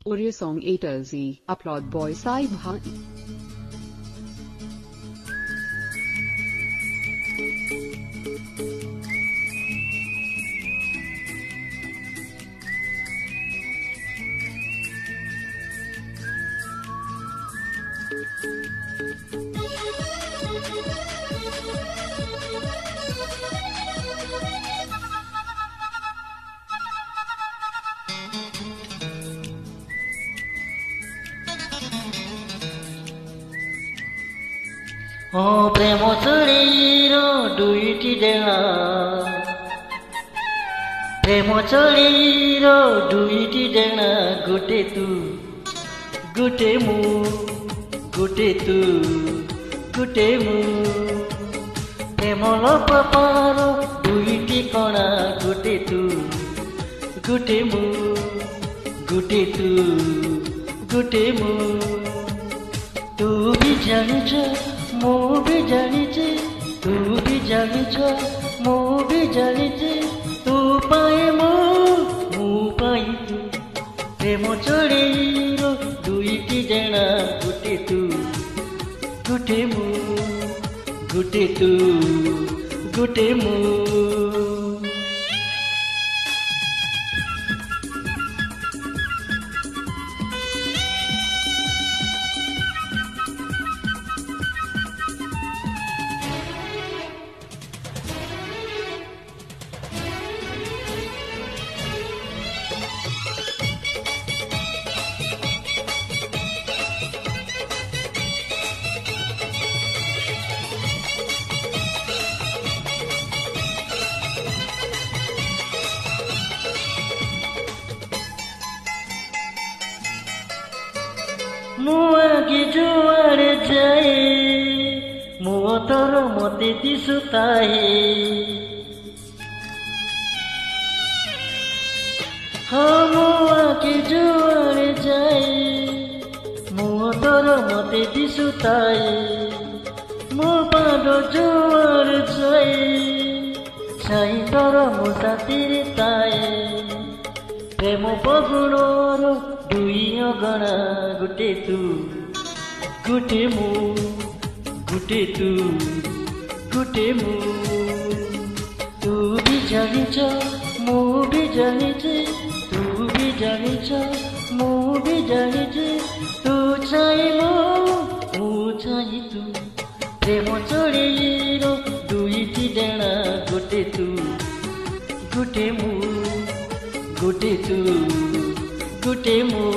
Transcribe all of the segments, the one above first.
Audio song A to Z. Upload boy Sai Bhan. ପ୍ରେମ ଚଳିର ଦୁଇଟି ଡେଣା, ପ୍ରେମ ଚଳିର ଦୁଇଟି ଡେଣା, ଗୋଟେ ତୁ ଗୋଟେ ମୁଁ, ଗୋଟେ ତୁ ଗୋଟେ ମୁଁ। ପ୍ରେମର ପାପାର ଦୁଇଟି କଣା, ଗୋଟେ ତୁ ଗୋଟେ ମୁଁ, ଗୋଟେ ତୁ ଗୋଟେ ମୁଁ। ତୁ ବି ଜାଣିଛ ମୁଁ ବି ଜାଣିଛି, ତୁ ବି ଜାଣିଛ ମୁଁ ବି ଜାଣିଛି, ତୁ ପାଇଁ ମୁଁ ପାଇଁ ତୁ। ପ୍ରେମ ଚଢ଼େଇର ଦୁଇଟି ଡେଣା, ଗୋଟେ ତୁ ଗୋଟେ ମୁଁ, ଗୋଟେ ତୁ ଗୋଟେ ମୁଁ। ମୁଁ ଆଗେ ଯୁଆଡ଼େ ଯାଏ, ମୋ ତୋର ମତେ ଦିଶୁଥାଏ। ହଁ ମୁଁ ଆଗେ ଯୁଆଡ଼େ ଯାଏ, ମୋ ତୋର ମତେ ଦିଶୁଥାଏ। ମୋ ପାଦ ଯୁଆଡ଼େ ଯାଏ, ଛାଇ ତୋର ମୋ ସାଥିରେ ଥାଏ। ପ୍ରେମ ପଗୁଣର ଦୁଇ ଅଗଣା, ଗୋଟେ ତୁ ଗୋଟେ ମୁଁ, ଗୋଟେ ତୁ ଗୋଟେ ମୁଁ। ତୁ ବି ଜାଣିଛ ମୁଁ ବି ଜାଣିଛି, ତୁ ବି ଜାଣିଛ ମୁଁ ବି ଜାଣିଛି, ତୁ ଚାହିଁ ମୁଁ ଚାହିଁ ତୁ। ପ୍ରେମ ଚଢ଼େଇର ଦୁଇଟି ଡେଣା, ଗୋଟେ ତୁ ଗୋଟେ ମୁଁ, ଗୋଟେ ତୁ ଗୋଟେ ମୁଁ।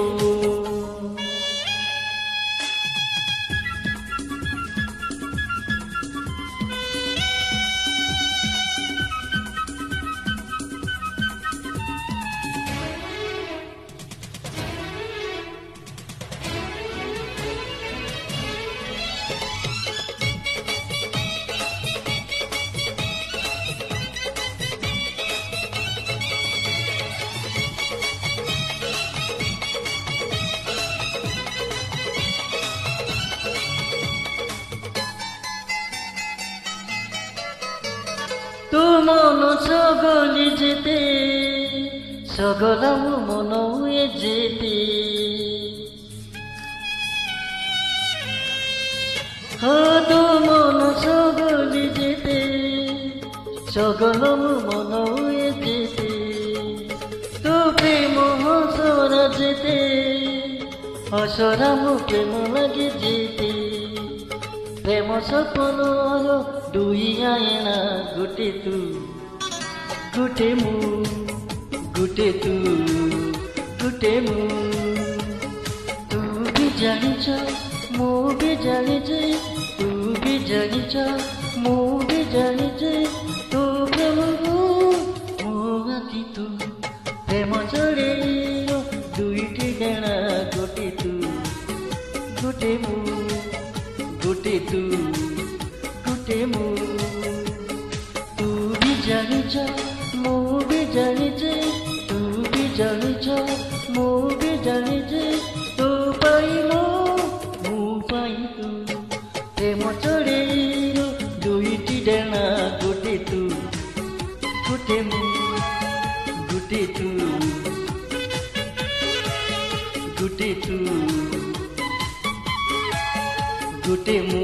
তু মন সগলি যেতে, সগলাম মন হয়ে যেতে। তু মন সগলি যেতে, সগলাম মন হয়ে যেতে। তু প্রেম হসরা যেতে, হসরাম প্রেম লাগে যেতে। প্রেম সপনর দুই আয়না, ଗୋଟେ ତୁ ଗୋଟେ ମୁଁ, ଗୋଟେ ତୁ ଗୋଟେ ମୁଁ। ତୁ ବି ଜାଣିଛ ମୁଁ ବି ଜାଣିଛି, ତୁ ବି ଜାଣିଛ ମୁଁ ବି ଜାଣିଛି, ତୁ ପ୍ରେମକୁ ମୁଁ ଆଖି ତୁ। ପ୍ରେମ ଚଢ଼େଇର ଦୁଇଟି ଡେଣା, ଗୋଟେ ତୁ ଗୋଟେ ମୁଁ, ଗୋଟେ ତୁ ଗୋଟେ ମୁଁ। ତୁ ବି ଜାଣିଛ ମୁଁ ବି ଜାଣିଛି, ତୁ ବି ଜାଣିଛ ମୁଁ ବି ଜାଣିଛି, ତୁ ପାଇଁ ମୁଁ ପାଇଁ ତୁ। ପ୍ରେମ ଚଢ଼େଇର ଦୁଇଟି ଡେଣା, ଗୋଟେ ତୁ ଗୋଟେ ମୁଁ, ଗୋଟେ ତୁ गुटे तू गुटे मु